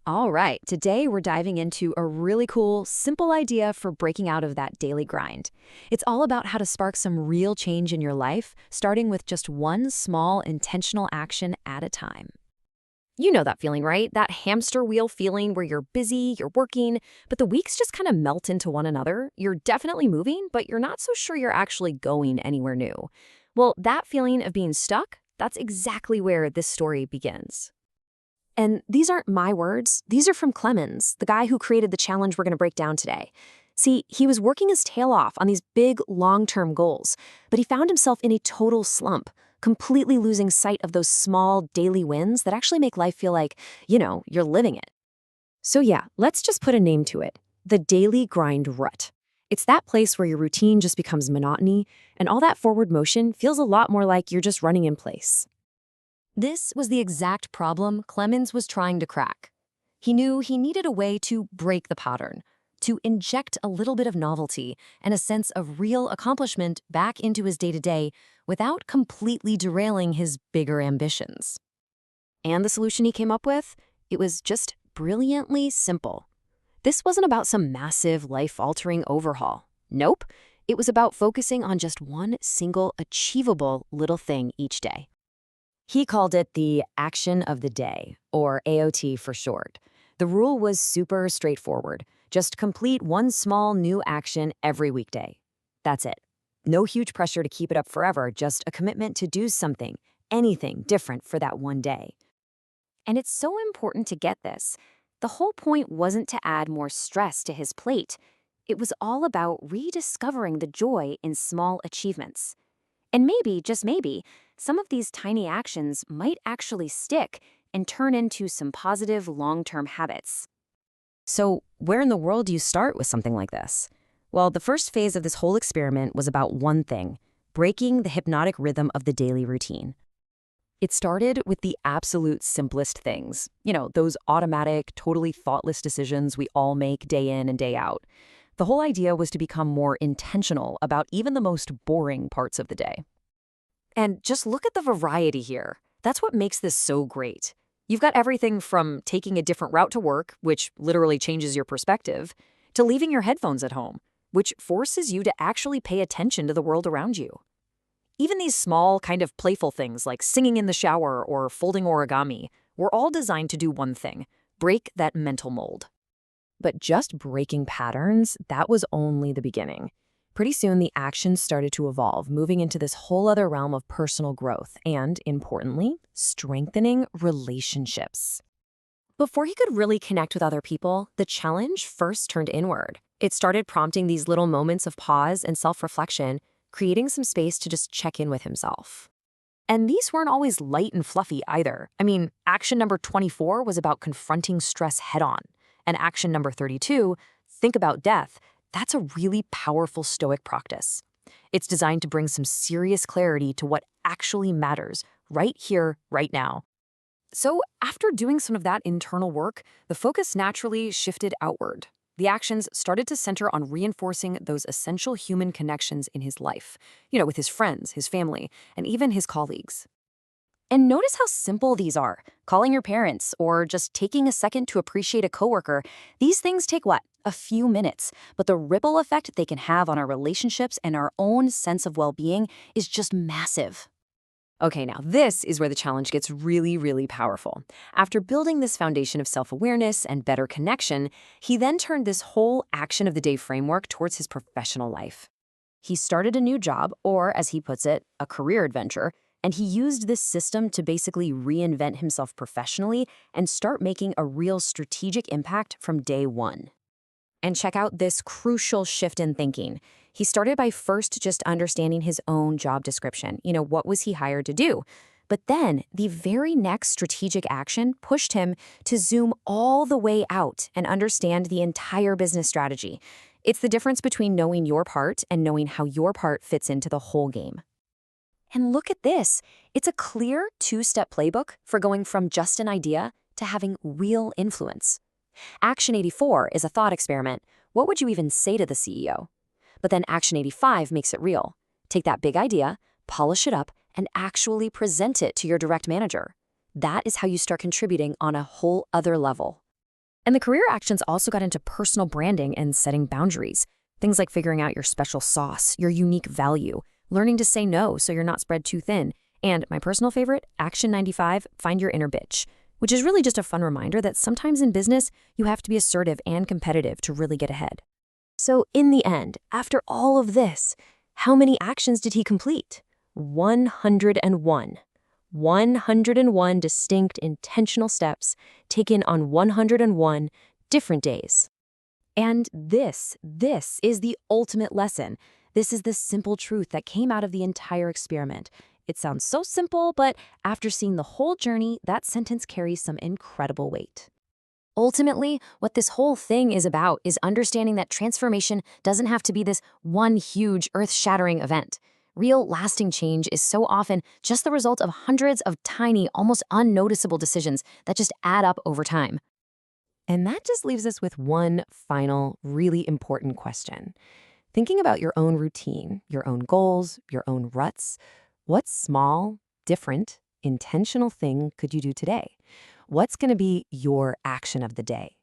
All right, today we're diving into a really cool, simple idea for breaking out of that daily grind. It's all about how to spark some real change in your life, starting with just one small, intentional action at a time. You know that feeling, right? That hamster wheel feeling where you're busy, you're working, but the weeks just kind of melt into one another. You're definitely moving, but you're not so sure you're actually going anywhere new. Well, that feeling of being stuck, that's exactly where this story begins. And these aren't my words. These are from Clemens, the guy who created the challenge we're going to break down today. See, he was working his tail off on these big, long-term goals, but he found himself in a total slump, completely losing sight of those small, daily wins that actually make life feel like, you're living it. So yeah, let's just put a name to it. The daily grind rut. It's that place where your routine just becomes monotony, and all that forward motion feels a lot more like you're just running in place. This was the exact problem Clemens was trying to crack. He knew he needed a way to break the pattern, to inject a little bit of novelty and a sense of real accomplishment back into his day-to-day without completely derailing his bigger ambitions. And the solution he came up with? It was just brilliantly simple. This wasn't about some massive, life-altering overhaul. Nope. It was about focusing on just one single, achievable little thing each day. He called it the action of the day, or AOT for short. The rule was super straightforward. Just complete one small new action every weekday. That's it. No huge pressure to keep it up forever, just a commitment to do something, anything different for that one day. And it's so important to get this. The whole point wasn't to add more stress to his plate. It was all about rediscovering the joy in small achievements. And maybe, just maybe, some of these tiny actions might actually stick and turn into some positive long-term habits. So, where in the world do you start with something like this? Well, the first phase of this whole experiment was about one thing: breaking the hypnotic rhythm of the daily routine. It started with the absolute simplest things. Those automatic, totally thoughtless decisions we all make day in and day out. The whole idea was to become more intentional about even the most boring parts of the day. And just look at the variety here. That's what makes this so great. You've got everything from taking a different route to work, which literally changes your perspective, to leaving your headphones at home, which forces you to actually pay attention to the world around you. Even these small, kind of playful things like singing in the shower or folding origami were all designed to do one thing: break that mental mold. But just breaking patterns, that was only the beginning. Pretty soon, the actions started to evolve, moving into this whole other realm of personal growth and, importantly, strengthening relationships. Before he could really connect with other people, the challenge first turned inward. It started prompting these little moments of pause and self-reflection, creating some space to just check in with himself. And these weren't always light and fluffy either. Action number 24 was about confronting stress head-on. And action number 32, think about death, that's a really powerful Stoic practice. It's designed to bring some serious clarity to what actually matters right here, right now. So after doing some of that internal work, the focus naturally shifted outward. The actions started to center on reinforcing those essential human connections in his life, with his friends, his family, and even his colleagues. And notice how simple these are. Calling your parents or just taking a second to appreciate a coworker. These things take what? A few minutes. But the ripple effect they can have on our relationships and our own sense of well-being is just massive. Okay, now this is where the challenge gets really, really powerful. After building this foundation of self-awareness and better connection, he then turned this whole action of the day framework towards his professional life. He started a new job, or as he puts it, a career adventure, and he used this system to basically reinvent himself professionally and start making a real strategic impact from day one. And check out this crucial shift in thinking. He started by first just understanding his own job description. What was he hired to do? But then the very next strategic action pushed him to zoom all the way out and understand the entire business strategy. It's the difference between knowing your part and knowing how your part fits into the whole game. And look at this. It's a clear two-step playbook for going from just an idea to having real influence. Action 84 is a thought experiment. What would you even say to the CEO? But then Action 85 makes it real. Take that big idea, polish it up, and actually present it to your direct manager. That is how you start contributing on a whole other level. And the career actions also got into personal branding and setting boundaries. Things like figuring out your special sauce, your unique value, learning to say no so you're not spread too thin, and my personal favorite, Action 95, Find Your Inner Bitch, which is really just a fun reminder that sometimes in business, you have to be assertive and competitive to really get ahead. So in the end, after all of this, how many actions did he complete? 101. 101 distinct intentional steps taken on 101 different days. And this is the ultimate lesson. This is the simple truth that came out of the entire experiment. It sounds so simple, but after seeing the whole journey, that sentence carries some incredible weight. Ultimately, what this whole thing is about is understanding that transformation doesn't have to be this one huge, earth-shattering event. Real, lasting change is so often just the result of hundreds of tiny, almost unnoticeable decisions that just add up over time. And that just leaves us with one final, really important question. Thinking about your own routine, your own goals, your own ruts, what small, different, intentional thing could you do today? What's going to be your action of the day?